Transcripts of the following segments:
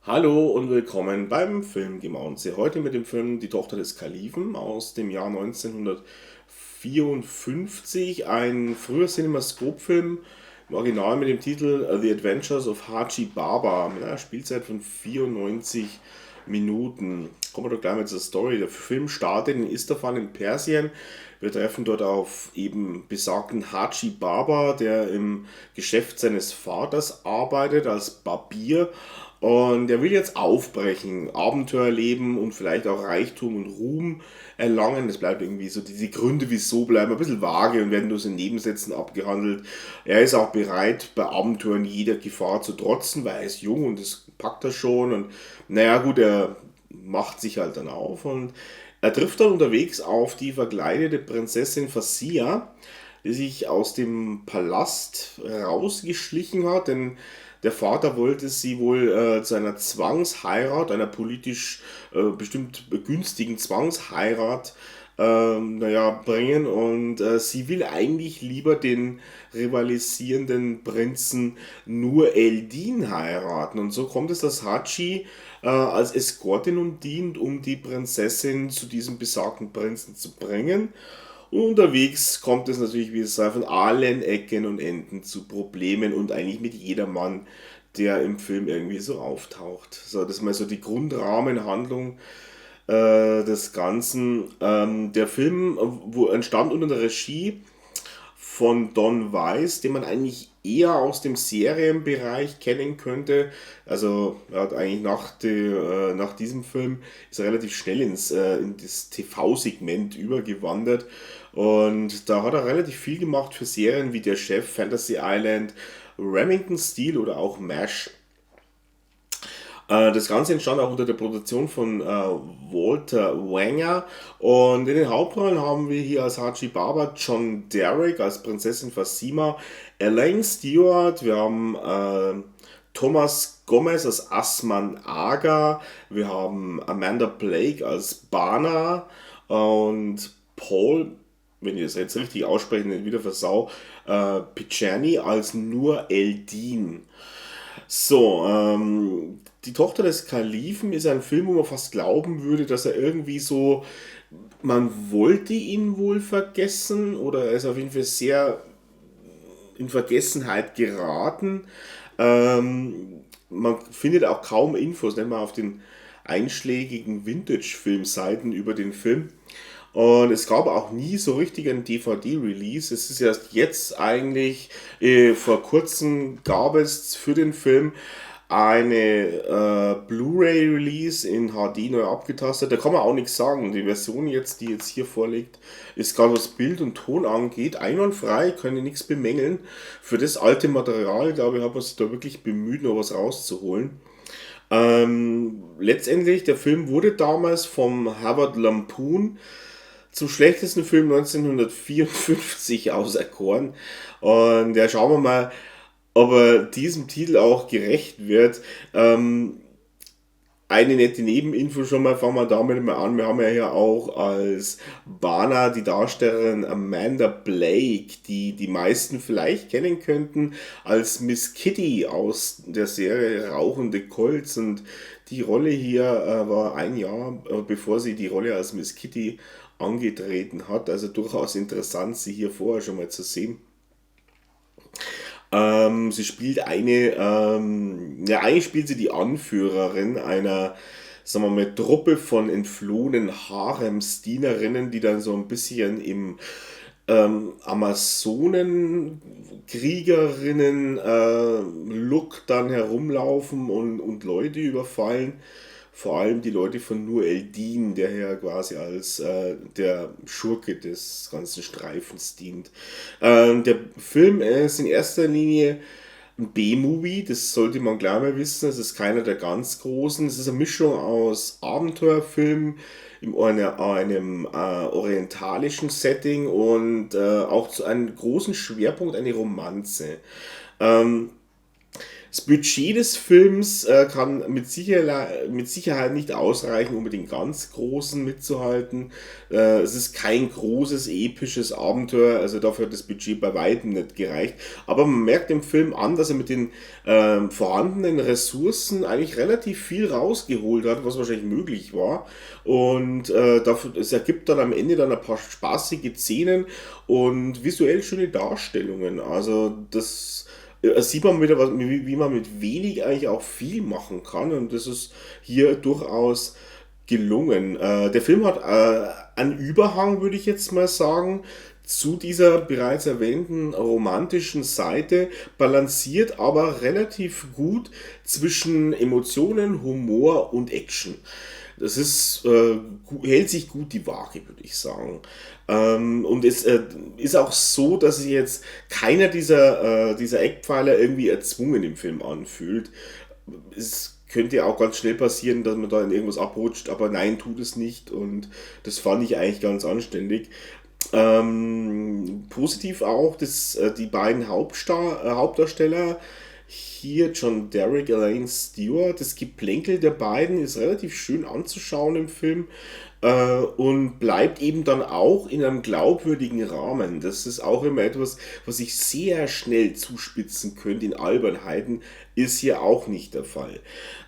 Hallo und willkommen beim Filmgemaunze. Heute mit dem Film Die Tochter des Kalifen aus dem Jahr 1954, ein früher CinemaScope-Film, im Original mit dem Titel The Adventures of Haji Baba mit einer Spielzeit von 94 Minuten. Kommen wir doch gleich mal zur Story. Der Film startet in Isfahan in Persien. Wir treffen dort auf eben besagten Haji Baba, der im Geschäft seines Vaters arbeitet als Barbier. Und er will jetzt aufbrechen, Abenteuer leben und vielleicht auch Reichtum und Ruhm erlangen. Es bleibt irgendwie so, diese Gründe, wieso bleiben ein bisschen vage und werden nur so in Nebensätzen abgehandelt. Er ist auch bereit, bei Abenteuern jeder Gefahr zu trotzen, weil er ist jung und das packt er schon. Und naja, gut, er macht sich halt dann auf und er trifft dann unterwegs auf die verkleidete Prinzessin Fassia, die sich aus dem Palast rausgeschlichen hat, denn der Vater wollte sie wohl zu einer Zwangsheirat, einer politisch bestimmt günstigen Zwangsheirat, bringen und sie will eigentlich lieber den rivalisierenden Prinzen Nur Eldin heiraten. Und so kommt es, dass Hachi als Eskortin und dient, um die Prinzessin zu diesem besagten Prinzen zu bringen. Und unterwegs kommt es natürlich, wie es sei, von allen Ecken und Enden zu Problemen und eigentlich mit jedermann, der im Film irgendwie so auftaucht. So, das ist mal so die Grundrahmenhandlung des Ganzen. Der Film entstand unter der Regie von Don Weiss, den man eigentlich eher aus dem Serienbereich kennen könnte. Also er hat eigentlich nach diesem Film ist er relativ schnell in das TV-Segment übergewandert. Und da hat er relativ viel gemacht für Serien wie Der Chef, Fantasy Island, Remington Steel oder auch MASH. Das Ganze entstand auch unter der Produktion von Walter Wanger. Und in den Hauptrollen haben wir hier als Haji Baba John Derek, als Prinzessin Fasima, Elaine Stewart, wir haben Thomas Gomez als Asman Aga, wir haben Amanda Blake als Bana und Paul, wenn ich das jetzt richtig ausspreche, nicht wieder versau, Picerni als Nur Eldin. So, die Tochter des Kalifen ist ein Film, wo man fast glauben würde, dass er irgendwie so, man wollte ihn wohl vergessen oder er ist auf jeden Fall sehr in Vergessenheit geraten. Man findet auch kaum Infos, nicht mal auf den einschlägigen Vintage-Filmseiten über den Film. Und es gab auch nie so richtig einen DVD-Release. Es ist erst jetzt eigentlich, vor kurzem gab es für den Film eine Blu-ray-Release in HD neu abgetastet. Da kann man auch nichts sagen. Die Version jetzt, die jetzt hier vorliegt, ist gerade was Bild und Ton angeht, einwandfrei, kann ich nichts bemängeln. Für das alte Material, glaube ich, hat man sich da wirklich bemüht, noch was rauszuholen. Letztendlich, der Film wurde damals vom Harvard Lampoon zum schlechtesten Film 1954 auserkoren. Und ja, schauen wir mal, ob er diesem Titel auch gerecht wird. Eine nette Nebeninfo schon mal, fangen wir damit mal an. Wir haben ja hier auch als Bana die Darstellerin Amanda Blake, die die meisten vielleicht kennen könnten, als Miss Kitty aus der Serie Rauchende Colts. Und die Rolle hier war ein Jahr, bevor sie die Rolle als Miss Kitty angetreten hat. Also durchaus interessant, sie hier vorher schon mal zu sehen. Sie spielt eigentlich spielt sie die Anführerin einer, sagen wir mal, Truppe von entflohenen Haremsdienerinnen, die dann so ein bisschen im Amazonenkriegerinnen-Look dann herumlaufen und Leute überfallen. Vor allem die Leute von Nur Eldin, der ja quasi als der Schurke des ganzen Streifens dient. Der Film ist in erster Linie ein B-Movie, das sollte man gleich mal wissen. Es ist keiner der ganz großen. Es ist eine Mischung aus Abenteuerfilm in einem orientalischen Setting und auch zu einem großen Schwerpunkt eine Romanze. Ähm, Das Budget des Films kann mit Sicherheit nicht ausreichen, um mit den ganz Großen mitzuhalten. Es ist kein großes, episches Abenteuer, also dafür hat das Budget bei weitem nicht gereicht. Aber man merkt im Film an, dass er mit den vorhandenen Ressourcen eigentlich relativ viel rausgeholt hat, was wahrscheinlich möglich war. Und es ergibt dann am Ende dann ein paar spaßige Szenen und visuell schöne Darstellungen. Also das sieht man wieder, wie man mit wenig eigentlich auch viel machen kann. Und das ist hier durchaus gelungen. Der Film hat einen Überhang, würde ich jetzt mal sagen, zu dieser bereits erwähnten romantischen Seite, balanciert aber relativ gut zwischen Emotionen, Humor und Action. Das ist, hält sich gut die Waage, würde ich sagen. Und es ist auch so, dass sich jetzt keiner dieser Eckpfeiler irgendwie erzwungen im Film anfühlt. Es könnte auch ganz schnell passieren, dass man da in irgendwas abrutscht, aber nein, tut es nicht. Und das fand ich eigentlich ganz anständig. Positiv auch, dass die beiden Hauptdarsteller hier John Derek, Elaine Stewart, das Geplänkel der beiden ist relativ schön anzuschauen im Film und bleibt eben dann auch in einem glaubwürdigen Rahmen. Das ist auch immer etwas, was ich sehr schnell zuspitzen könnte in Albernheiten, ist hier auch nicht der Fall.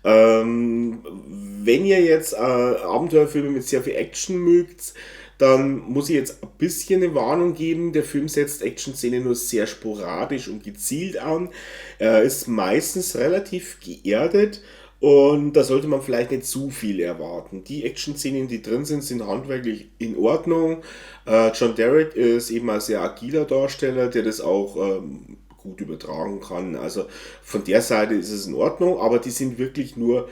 Wenn ihr jetzt Abenteuerfilme mit sehr viel Action mögt, dann muss ich jetzt ein bisschen eine Warnung geben. Der Film setzt Action-Szenen nur sehr sporadisch und gezielt an. Er ist meistens relativ geerdet und da sollte man vielleicht nicht zu viel erwarten. Die Action-Szenen, die drin sind, sind handwerklich in Ordnung. John Derek ist eben ein sehr agiler Darsteller, der das auch gut übertragen kann. Also von der Seite ist es in Ordnung, aber die sind wirklich nur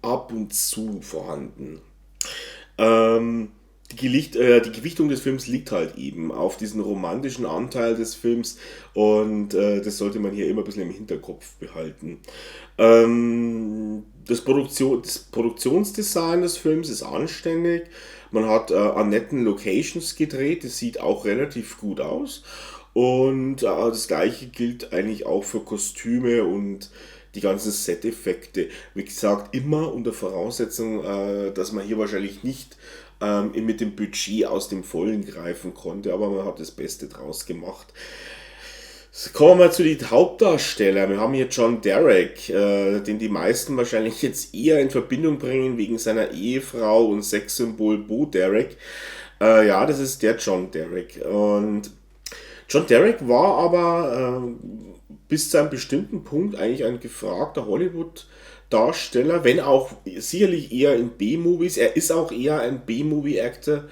ab und zu vorhanden. Die Gewichtung des Films liegt halt eben auf diesen romantischen Anteil des Films und das sollte man hier immer ein bisschen im Hinterkopf behalten. Das Produktionsdesign des Films ist anständig. Man hat an netten Locations gedreht, das sieht auch relativ gut aus. Und das gleiche gilt eigentlich auch für Kostüme und die ganzen Set-Effekte. Wie gesagt, immer unter Voraussetzung, dass man hier wahrscheinlich nicht mit dem Budget aus dem Vollen greifen konnte, aber man hat das Beste draus gemacht. Kommen wir mal zu den Hauptdarstellern. Wir haben hier John Derek, den die meisten wahrscheinlich jetzt eher in Verbindung bringen wegen seiner Ehefrau und Sexsymbol Bo Derek. Ja, das ist der John Derek. Und John Derek war aber bis zu einem bestimmten Punkt eigentlich ein gefragter Hollywood-Darsteller, wenn auch sicherlich eher in B-Movies. Er ist auch eher ein B-Movie-Actor,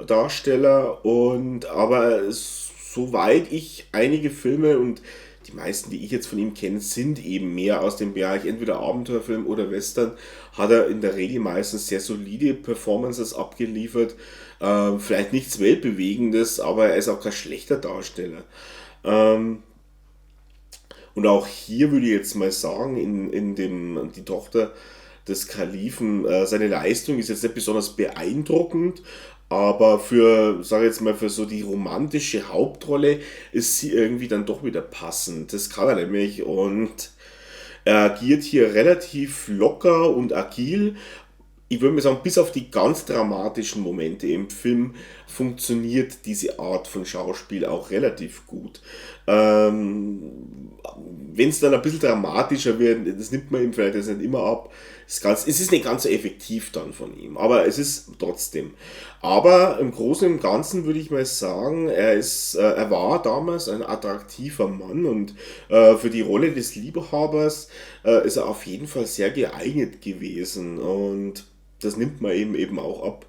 Darsteller und aber soweit ich einige Filme und die meisten, die ich jetzt von ihm kenne, sind eben mehr aus dem Bereich entweder Abenteuerfilm oder Western, hat er in der Regel meistens sehr solide Performances abgeliefert. Vielleicht nichts Weltbewegendes, aber er ist auch kein schlechter Darsteller. Ähm, und auch hier würde ich jetzt mal sagen, die Tochter des Kalifen, seine Leistung ist jetzt nicht besonders beeindruckend, aber sage jetzt mal, für so die romantische Hauptrolle ist sie irgendwie dann doch wieder passend. Das kann er nämlich und er agiert hier relativ locker und agil. Ich würde mal sagen, bis auf die ganz dramatischen Momente im Film funktioniert diese Art von Schauspiel auch relativ gut. Wenn es dann ein bisschen dramatischer wird, das nimmt man ihm vielleicht jetzt nicht immer ab. Es ist nicht ganz so effektiv dann von ihm, aber es ist trotzdem. Aber im Großen und Ganzen würde ich mal sagen, er war damals ein attraktiver Mann und für die Rolle des Liebhabers ist er auf jeden Fall sehr geeignet gewesen und das nimmt man eben auch ab.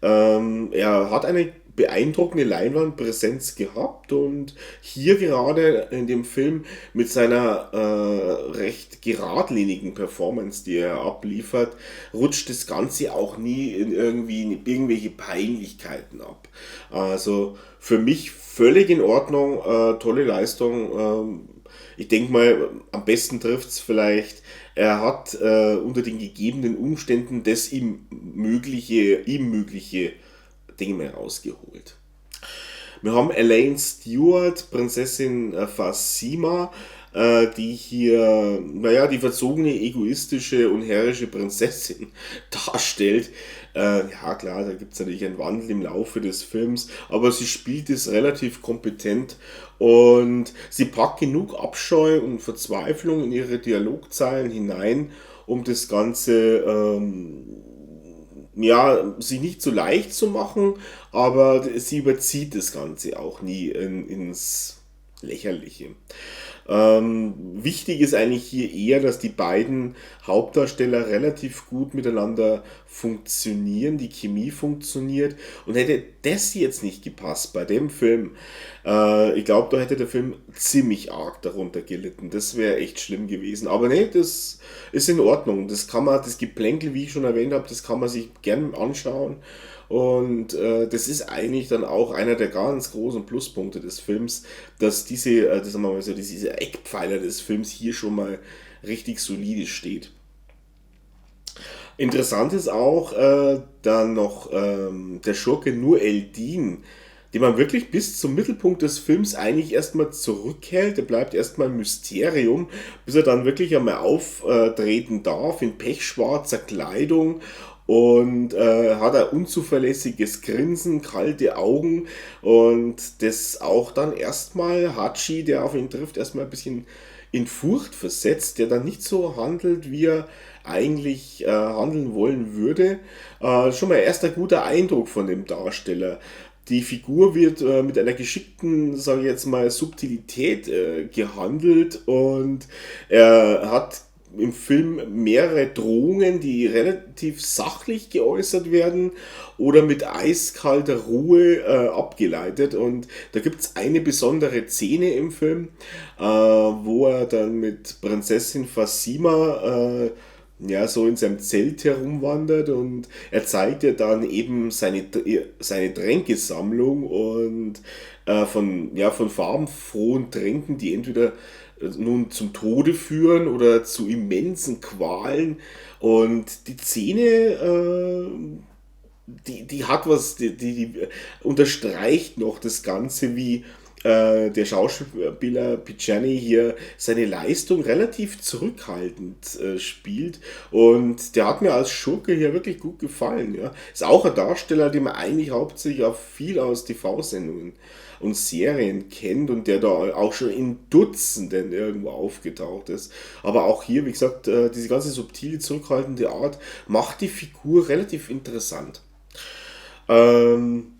Er hat eine beeindruckende Leinwandpräsenz gehabt und hier gerade in dem Film mit seiner recht geradlinigen Performance, die er abliefert, rutscht das Ganze auch nie in irgendwelche Peinlichkeiten ab. Also für mich völlig in Ordnung, tolle Leistung. Ich denke mal, am besten trifft es vielleicht, er hat unter den gegebenen Umständen das ihm mögliche Dinge mehr rausgeholt. Wir haben Elaine Stewart, Prinzessin Phasima, die hier, naja, die verzogene, egoistische und herrische Prinzessin darstellt. Ja klar, da gibt es natürlich einen Wandel im Laufe des Films, aber sie spielt es relativ kompetent und sie packt genug Abscheu und Verzweiflung in ihre Dialogzeilen hinein, um das Ganze ja, sich nicht so leicht zu machen, aber sie überzieht das Ganze auch nie ins Lächerliche. Wichtig ist eigentlich hier eher, dass die beiden Hauptdarsteller relativ gut miteinander funktionieren, die Chemie funktioniert und hätte das jetzt nicht gepasst bei dem Film, ich glaube, da hätte der Film ziemlich arg darunter gelitten. Das wäre echt schlimm gewesen. Aber nee, das ist in Ordnung. Das kann man, das Geplänkel, wie ich schon erwähnt habe, das kann man sich gern anschauen. Und das ist eigentlich dann auch einer der ganz großen Pluspunkte des Films, dass das sagen wir mal so, diese Eckpfeiler des Films hier schon mal richtig solide steht. Interessant ist auch dann noch der Schurke Nur Eldin, den man wirklich bis zum Mittelpunkt des Films eigentlich erstmal zurückhält. Der bleibt erstmal ein Mysterium, bis er dann wirklich einmal auftreten darf in pechschwarzer Kleidung und hat ein unzuverlässiges Grinsen, kalte Augen und das auch dann erstmal Hachi, der auf ihn trifft, erstmal ein bisschen in Furcht versetzt, der dann nicht so handelt, wie er eigentlich handeln wollen würde. Schon mal erster guter Eindruck von dem Darsteller. Die Figur wird mit einer geschickten, sage ich jetzt mal, Subtilität gehandelt und er hat im Film mehrere Drohungen, die relativ sachlich geäußert werden oder mit eiskalter Ruhe abgeleitet. Und da gibt es eine besondere Szene im Film, wo er dann mit Prinzessin Phasima ja, so in seinem Zelt herumwandert und er zeigt ja dann eben seine Tränkesammlung und von farbenfrohen Tränken, die entweder nun zum Tode führen oder zu immensen Qualen. Und die Szene, die hat was, die unterstreicht noch das Ganze, wie der Schauspieler Pizzani hier seine Leistung relativ zurückhaltend spielt und der hat mir als Schurke hier wirklich gut gefallen. Ja. Ist auch ein Darsteller, den man eigentlich hauptsächlich auch viel aus TV-Sendungen und Serien kennt und der da auch schon in Dutzenden irgendwo aufgetaucht ist. Aber auch hier, wie gesagt, diese ganze subtile, zurückhaltende Art macht die Figur relativ interessant. Ähm,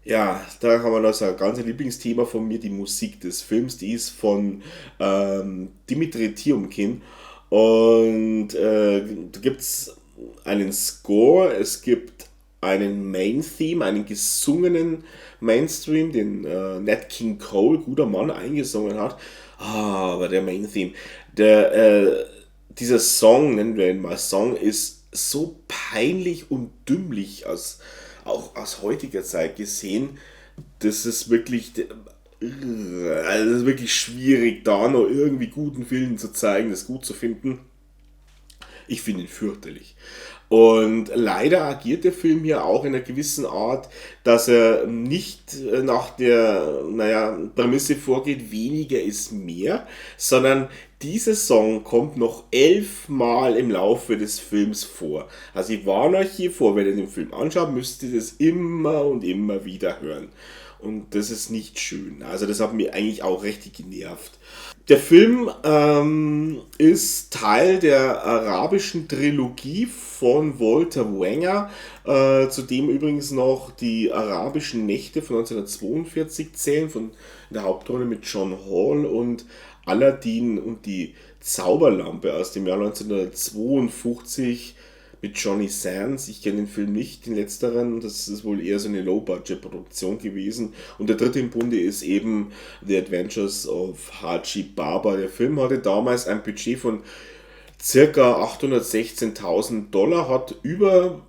ja, da haben wir noch so ein ganz Lieblingsthema von mir, die Musik des Films, die ist von Dimitri Tiomkin und da gibt es einen Score, es gibt einen Main-Theme, einen gesungenen Mainstream, den Nat King Cole, guter Mann, eingesungen hat. Aber der Main-Theme, dieser Song, nennen wir ihn mal Song, ist so peinlich und dümmlich auch aus heutiger Zeit gesehen, das ist wirklich, also das ist wirklich schwierig, da noch irgendwie guten Film zu zeigen, das gut zu finden. Ich finde ihn fürchterlich. Und leider agiert der Film hier auch in einer gewissen Art, dass er nicht nach der, naja, Prämisse vorgeht, weniger ist mehr, sondern dieser Song kommt noch 11 Mal im Laufe des Films vor. Also ich warne euch hier vor, wenn ihr den Film anschaut, müsst ihr das immer und immer wieder hören. Und das ist nicht schön. Also das hat mich eigentlich auch richtig genervt. Der Film ist Teil der arabischen Trilogie von Walter Wenger, zu dem übrigens noch die arabischen Nächte von 1942 zählen, von in der Hauptrolle mit John Hall und Aladdin und die Zauberlampe aus dem Jahr 1952 mit Johnny Sands. Ich kenne den Film nicht, den letzteren. Das ist wohl eher so eine Low-Budget-Produktion gewesen. Und der dritte im Bunde ist eben The Adventures of Haji Baba. Der Film hatte damals ein Budget von circa 816.000 Dollar, hat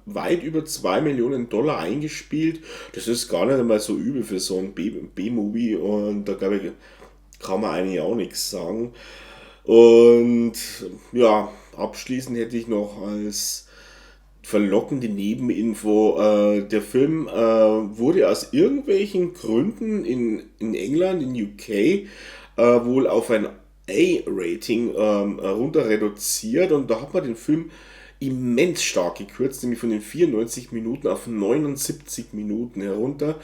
weit über 2 Millionen Dollar eingespielt. Das ist gar nicht einmal so übel für so ein B-Movie und da glaube ich, kann man eigentlich auch nichts sagen. Und ja, abschließend hätte ich noch als verlockende Nebeninfo. Der Film wurde aus irgendwelchen Gründen in England, in UK, wohl auf ein A-Rating runter reduziert, und da hat man den Film immens stark gekürzt, nämlich von den 94 Minuten auf 79 Minuten herunter.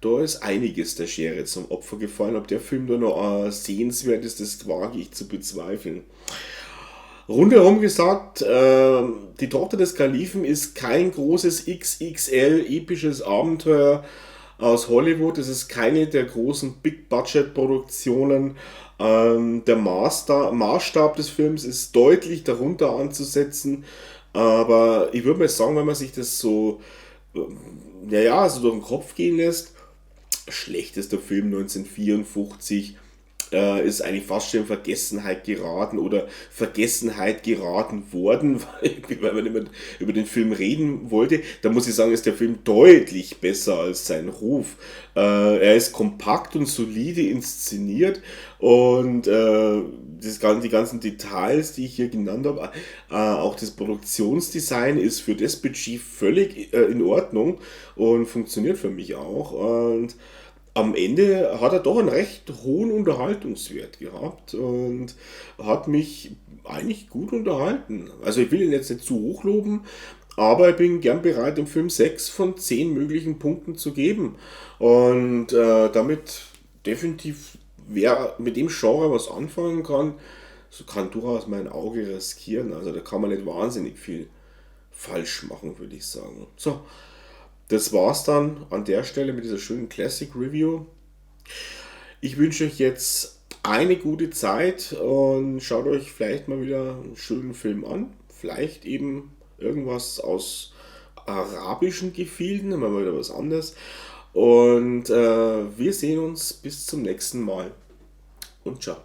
Da ist einiges der Schere zum Opfer gefallen. Ob der Film da noch sehenswert ist, das wage ich zu bezweifeln. Rundherum gesagt, die Tochter des Kalifen ist kein großes XXL episches Abenteuer aus Hollywood. Es ist keine der großen Big-Budget-Produktionen. Der Maßstab des Films ist deutlich darunter anzusetzen. Aber ich würde mal sagen, wenn man sich das so, so durch den Kopf gehen lässt, schlechtester Film 1954, ist eigentlich fast schon in Vergessenheit geraten oder Vergessenheit geraten worden, weil man nicht mehr über den Film reden wollte. Da muss ich sagen, ist der Film deutlich besser als sein Ruf. Er ist kompakt und solide inszeniert, und die ganzen Details, die ich hier genannt habe, auch das Produktionsdesign ist für das Budget völlig in Ordnung und funktioniert für mich auch. Und am Ende hat er doch einen recht hohen Unterhaltungswert gehabt und hat mich eigentlich gut unterhalten. Also ich will ihn jetzt nicht zu hoch loben, aber ich bin gern bereit, dem Film 6 von 10 möglichen Punkten zu geben. Und damit definitiv, wer mit dem Genre was anfangen kann, so kann durchaus mein Auge riskieren. Also da kann man nicht wahnsinnig viel falsch machen, würde ich sagen. So, das war's dann an der Stelle mit dieser schönen Classic Review. Ich wünsche euch jetzt eine gute Zeit und schaut euch vielleicht mal wieder einen schönen Film an. Vielleicht eben irgendwas aus arabischen Gefilden, mal wieder was anderes. Und wir sehen uns bis zum nächsten Mal. Und ciao.